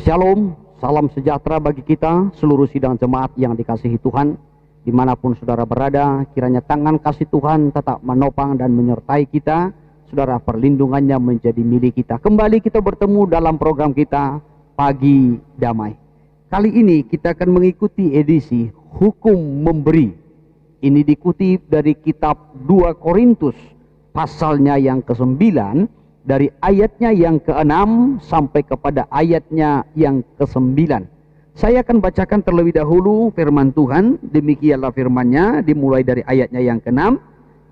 Shalom, salam sejahtera bagi kita, seluruh sidang jemaat yang dikasihi Tuhan. Dimanapun saudara berada, kiranya tangan kasih Tuhan tetap menopang dan menyertai kita. Saudara, perlindungannya menjadi milik kita. Kembali kita bertemu dalam program kita, Pagi Damai. Kali ini kita akan mengikuti edisi Hukum Memberi. Ini dikutip dari kitab 2 Korintus, pasalnya yang ke-9, dari ayatnya yang ke-6 sampai kepada ayatnya yang ke-9. Saya akan bacakan terlebih dahulu firman Tuhan. Demikianlah firman-Nya, dimulai dari ayatnya yang ke-6.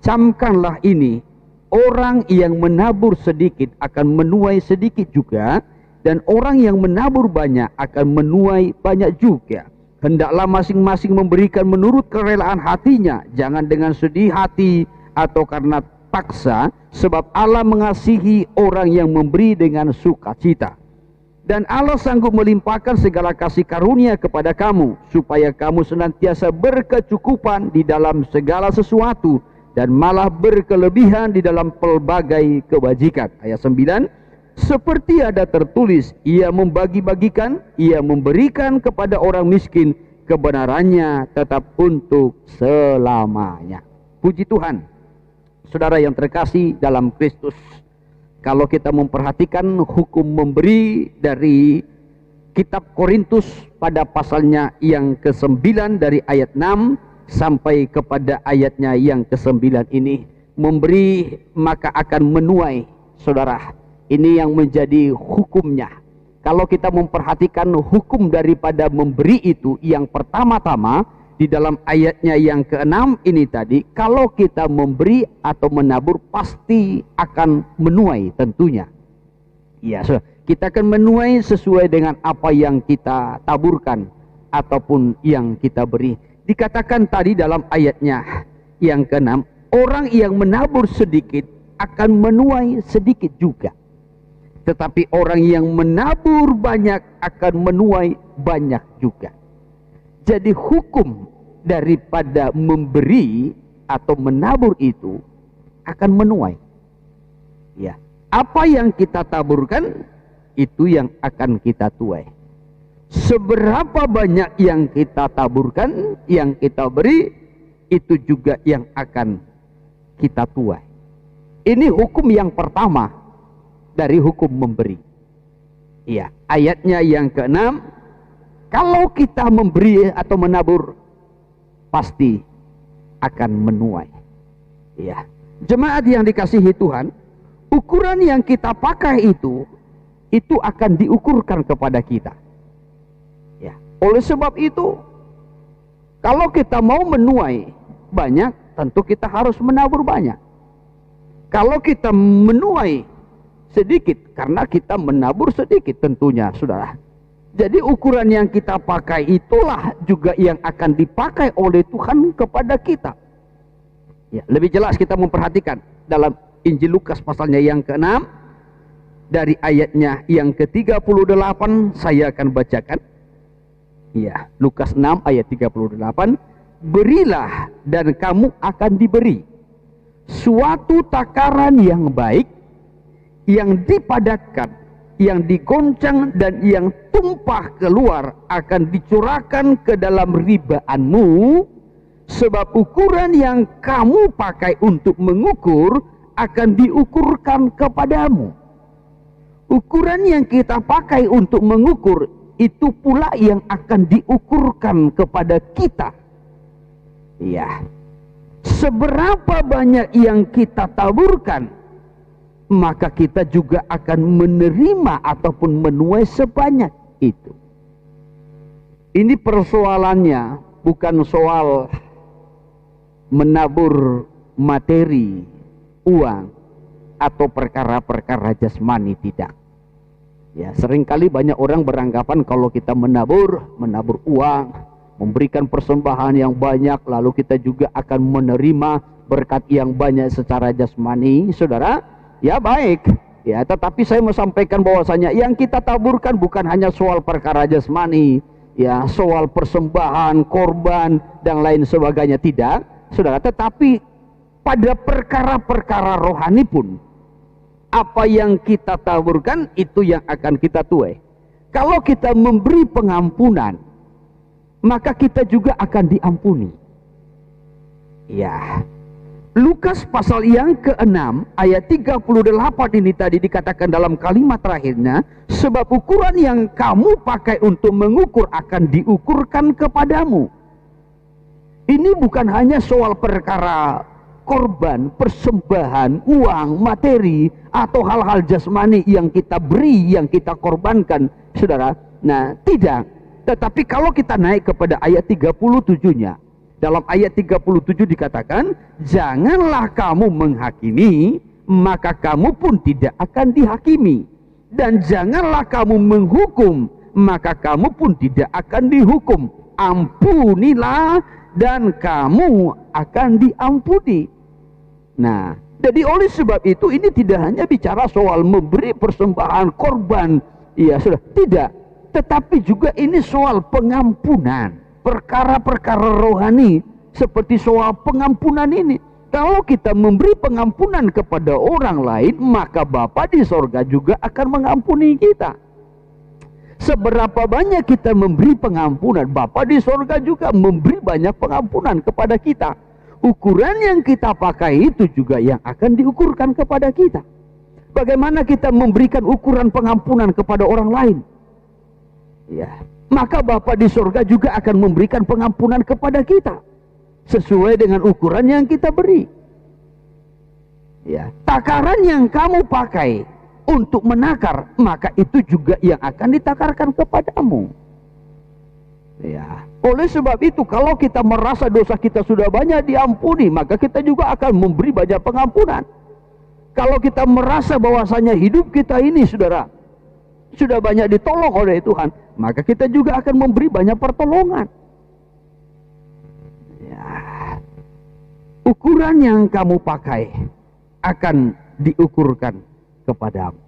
Camkanlah ini, orang yang menabur sedikit akan menuai sedikit juga, dan orang yang menabur banyak akan menuai banyak juga. Hendaklah masing-masing memberikan menurut kerelaan hatinya, jangan dengan sedih hati atau karena paksa, sebab Allah mengasihi orang yang memberi dengan sukacita. Dan Allah sanggup melimpahkan segala kasih karunia kepada kamu, supaya kamu senantiasa berkecukupan di dalam segala sesuatu, dan malah berkelebihan di dalam pelbagai kebajikan. Ayat 9, seperti ada tertulis, ia membagi-bagikan, ia memberikan kepada orang miskin, kebenarannya tetap untuk selamanya. Puji Tuhan. Saudara yang terkasih dalam Kristus, kalau kita memperhatikan hukum memberi dari kitab Korintus pada pasalnya yang ke-9 dari ayat 6 sampai kepada ayatnya yang ke-9 ini, memberi maka akan menuai. Saudara, ini yang menjadi hukumnya. Kalau kita memperhatikan hukum daripada memberi itu, yang pertama-tama di dalam ayatnya yang ke-6 ini tadi, kalau kita memberi atau menabur pasti akan menuai tentunya. Ya, kita akan menuai sesuai dengan apa yang kita taburkan ataupun yang kita beri. Dikatakan tadi dalam ayatnya yang ke-6, orang yang menabur sedikit akan menuai sedikit juga. Tetapi orang yang menabur banyak akan menuai banyak juga. Jadi hukum daripada memberi atau menabur itu akan menuai. Ya, apa yang kita taburkan itu yang akan kita tuai. Seberapa banyak yang kita taburkan, yang kita beri, itu juga yang akan kita tuai. Ini hukum yang pertama dari hukum memberi. Ya, ayatnya yang ke-6, kalau kita memberi atau menabur pasti akan menuai. Ya, jemaat yang dikasihi Tuhan, ukuran yang kita pakai itu akan diukurkan kepada kita. Ya, oleh sebab itu, kalau kita mau menuai banyak, tentu kita harus menabur banyak. Kalau kita menuai sedikit, karena kita menabur sedikit tentunya, saudara. Jadi ukuran yang kita pakai itulah juga yang akan dipakai oleh Tuhan kepada kita. Ya, lebih jelas kita memperhatikan dalam Injil Lukas pasalnya yang ke-6 dari ayatnya yang ke-38 saya akan bacakan. Ya, Lukas 6 ayat 38, berilah dan kamu akan diberi suatu takaran yang baik, yang dipadatkan, yang digoncang dan yang tumpah keluar akan dicurahkan ke dalam ribaanmu, sebab ukuran yang kamu pakai untuk mengukur akan diukurkan kepadamu. Ukuran yang kita pakai untuk mengukur itu pula yang akan diukurkan kepada kita. Ya, seberapa banyak yang kita taburkan, maka kita juga akan menerima ataupun menuai sebanyak itu. Ini persoalannya bukan soal menabur materi, uang, atau perkara-perkara jasmani, tidak. Ya, seringkali banyak orang beranggapan kalau kita menabur uang, memberikan persembahan yang banyak, lalu kita juga akan menerima berkat yang banyak secara jasmani, saudara. Ya baik, ya, tetapi saya mau sampaikan bahwasanya yang kita taburkan bukan hanya soal perkara jasmani, ya, soal persembahan, korban dan lain sebagainya, tidak, saudara. Tetapi pada perkara-perkara rohani pun, apa yang kita taburkan itu yang akan kita tuai. Kalau kita memberi pengampunan, maka kita juga akan diampuni. Ya. Lukas pasal yang ke-6 ayat 38 ini tadi dikatakan dalam kalimat terakhirnya, sebab ukuran yang kamu pakai untuk mengukur akan diukurkan kepadamu. Ini bukan hanya soal perkara korban, persembahan, uang, materi, atau hal-hal jasmani yang kita beri, yang kita korbankan, saudara. Nah, tidak. Tetapi kalau kita naik kepada ayat 37-nya, dalam ayat 37 dikatakan, janganlah kamu menghakimi, maka kamu pun tidak akan dihakimi. Dan janganlah kamu menghukum, maka kamu pun tidak akan dihukum. Ampunilah, dan kamu akan diampuni. Nah, jadi oleh sebab itu ini tidak hanya bicara soal memberi persembahan korban, ya sudah, tidak. Tetapi juga ini soal pengampunan, perkara-perkara rohani seperti soal pengampunan ini. Kalau kita memberi pengampunan kepada orang lain, maka Bapa di sorga juga akan mengampuni kita. Seberapa banyak kita memberi pengampunan, Bapa di sorga juga memberi banyak pengampunan kepada kita. Ukuran yang kita pakai itu juga yang akan diukurkan kepada kita. Bagaimana kita memberikan ukuran pengampunan kepada orang lain? Ya, maka Bapa di sorga juga akan memberikan pengampunan kepada kita sesuai dengan ukuran yang kita beri. Ya, takaran yang kamu pakai untuk menakar, maka itu juga yang akan ditakarkan kepadamu. Ya, oleh sebab itu kalau kita merasa dosa kita sudah banyak diampuni, maka kita juga akan memberi banyak pengampunan. Kalau kita merasa bahwasanya hidup kita ini, saudara, sudah banyak ditolong oleh Tuhan, maka kita juga akan memberi banyak pertolongan. Ya, ukuran yang kamu pakai akan diukurkan kepadamu.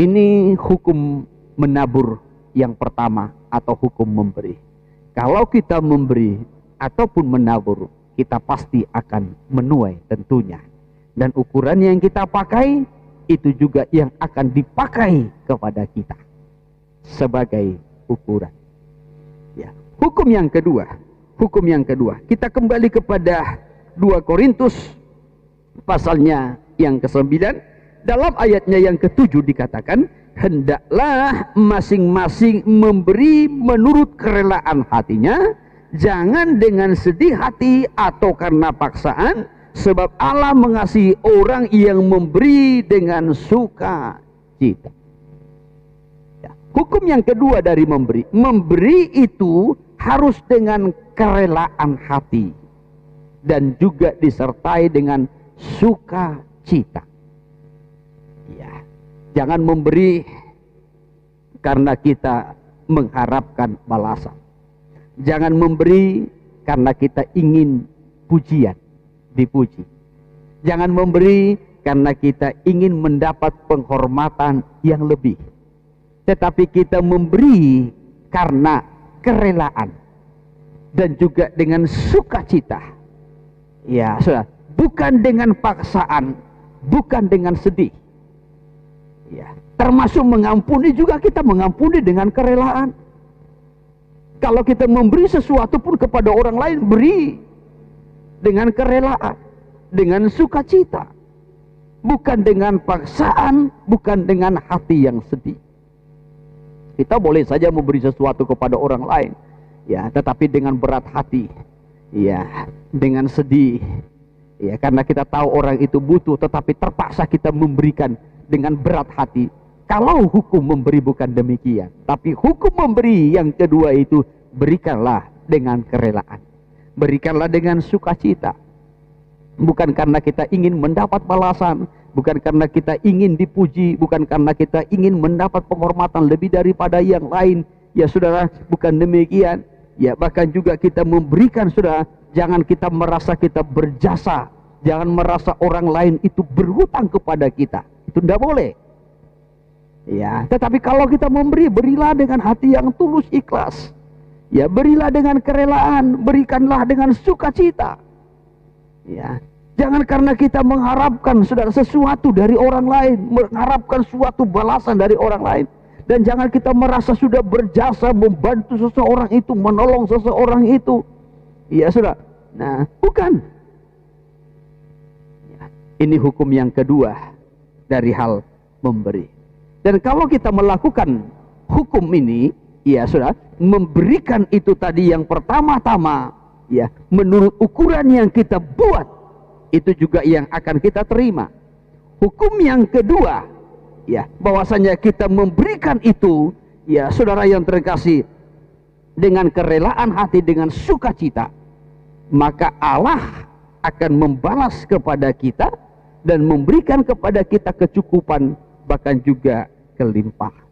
Ini hukum menabur yang pertama atau hukum memberi. Kalau kita memberi ataupun menabur, kita pasti akan menuai tentunya. Dan ukuran yang kita pakai itu juga yang akan dipakai kepada kita sebagai ukuran. Ya, hukum yang kedua, kita kembali kepada 2 Korintus pasalnya yang ke-9, dalam ayatnya yang ke-7 dikatakan, hendaklah masing-masing memberi menurut kerelaan hatinya, jangan dengan sedih hati atau karena paksaan, sebab Allah mengasihi orang yang memberi dengan sukacita. Ya, hukum yang kedua dari memberi, memberi itu harus dengan kerelaan hati dan juga disertai dengan sukacita. Ya, jangan memberi karena kita mengharapkan balasan. Jangan memberi karena kita ingin pujian, dipuji. Jangan memberi karena kita ingin mendapat penghormatan yang lebih. Tetapi kita memberi karena kerelaan dan juga dengan sukacita. Ya, sudah, bukan dengan paksaan, bukan dengan sedih. Ya, termasuk mengampuni juga, kita mengampuni dengan kerelaan. Kalau kita memberi sesuatu pun kepada orang lain, beri dengan kerelaan, dengan sukacita, bukan dengan paksaan, bukan dengan hati yang sedih. Kita boleh saja memberi sesuatu kepada orang lain, ya, tetapi dengan berat hati, ya, dengan sedih, ya, karena kita tahu orang itu butuh, tetapi terpaksa kita memberikan dengan berat hati. Kalau hukum memberi bukan demikian, tapi hukum memberi yang kedua itu, berikanlah dengan kerelaan, berikanlah dengan sukacita, bukan karena kita ingin mendapat balasan, bukan karena kita ingin dipuji, bukan karena kita ingin mendapat penghormatan lebih daripada yang lain. Ya saudara, bukan demikian. Ya, bahkan juga kita memberikan, saudara, jangan kita merasa kita berjasa, jangan merasa orang lain itu berhutang kepada kita. Itu tidak boleh. Ya, tetapi kalau kita memberi, berilah dengan hati yang tulus ikhlas. Ya, berilah dengan kerelaan, berikanlah dengan sukacita. Ya, jangan karena kita mengharapkan, saudara, sesuatu dari orang lain, mengharapkan suatu balasan dari orang lain. Dan jangan kita merasa sudah berjasa membantu seseorang itu, menolong seseorang itu. Ya sudah. Nah, bukan. Ini hukum yang kedua dari hal memberi. Dan kalau kita melakukan hukum ini, ya sudah, memberikan itu tadi yang pertama-tama, ya, menurut ukuran yang kita buat, itu juga yang akan kita terima. Hukum yang kedua, ya, bahwasanya kita memberikan itu, ya saudara yang terkasih, dengan kerelaan hati, dengan sukacita, maka Allah akan membalas kepada kita dan memberikan kepada kita kecukupan, bahkan juga kelimpahan.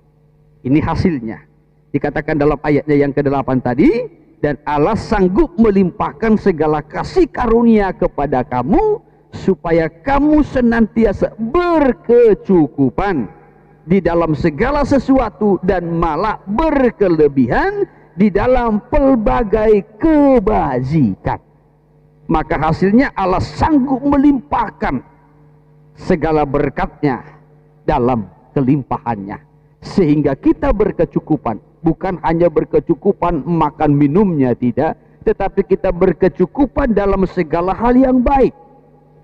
Ini hasilnya. Dikatakan dalam ayatnya yang ke-8 tadi, dan Allah sanggup melimpahkan segala kasih karunia kepada kamu, supaya kamu senantiasa berkecukupan di dalam segala sesuatu, dan malah berkelebihan di dalam pelbagai kebajikan. Maka hasilnya Allah sanggup melimpahkan segala berkatnya dalam kelimpahannya, sehingga kita berkecukupan. Bukan hanya berkecukupan makan minumnya, tidak, tetapi kita berkecukupan dalam segala hal yang baik.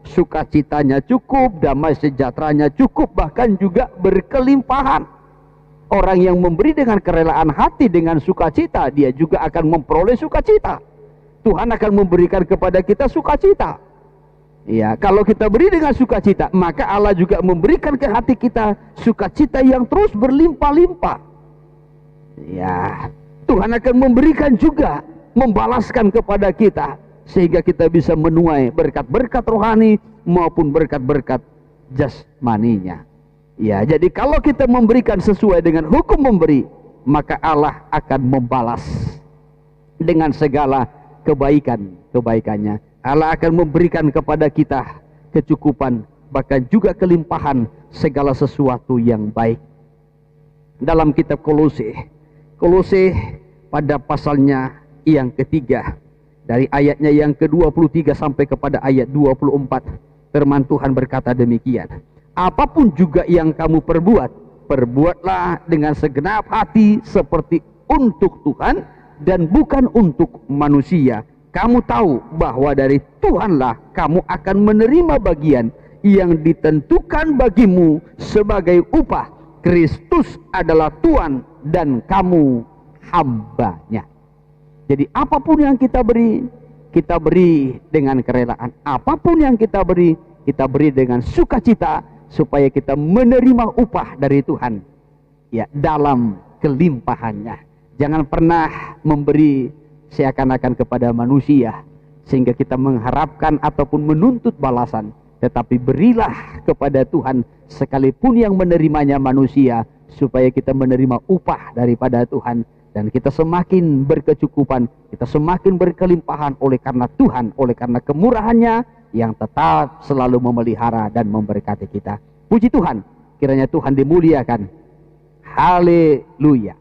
Sukacitanya cukup, damai sejahteranya cukup, bahkan juga berkelimpahan. Orang yang memberi dengan kerelaan hati, dengan sukacita, dia juga akan memperoleh sukacita. Tuhan akan memberikan kepada kita sukacita. Ya, kalau kita beri dengan sukacita, maka Allah juga memberikan ke hati kita sukacita yang terus berlimpah-limpah. Ya, Tuhan akan memberikan juga, membalaskan kepada kita, sehingga kita bisa menuai berkat-berkat rohani maupun berkat-berkat jasmaninya. Ya, jadi kalau kita memberikan sesuai dengan hukum memberi, maka Allah akan membalas dengan segala kebaikannya. Allah akan memberikan kepada kita kecukupan, bahkan juga kelimpahan segala sesuatu yang baik. Dalam kitab Kolose pada pasalnya yang ketiga, dari ayatnya yang ke-23 sampai kepada ayat 24, firman Tuhan berkata demikian: apapun juga yang kamu perbuat, perbuatlah dengan segenap hati seperti untuk Tuhan dan bukan untuk manusia. Kamu tahu bahwa dari Tuhanlah kamu akan menerima bagian yang ditentukan bagimu sebagai upah. Kristus adalah Tuhan dan kamu hambanya. Jadi apapun yang kita beri dengan kerelaan. Apapun yang kita beri dengan sukacita, supaya kita menerima upah dari Tuhan, ya, dalam kelimpahannya. Jangan pernah memberi seakan-akan kepada manusia sehingga kita mengharapkan ataupun menuntut balasan, tetapi berilah kepada Tuhan sekalipun yang menerimanya manusia, supaya kita menerima upah daripada Tuhan, dan kita semakin berkecukupan, kita semakin berkelimpahan oleh karena Tuhan, oleh karena kemurahannya yang tetap selalu memelihara dan memberkati kita. Puji Tuhan, kiranya Tuhan dimuliakan. Haleluya.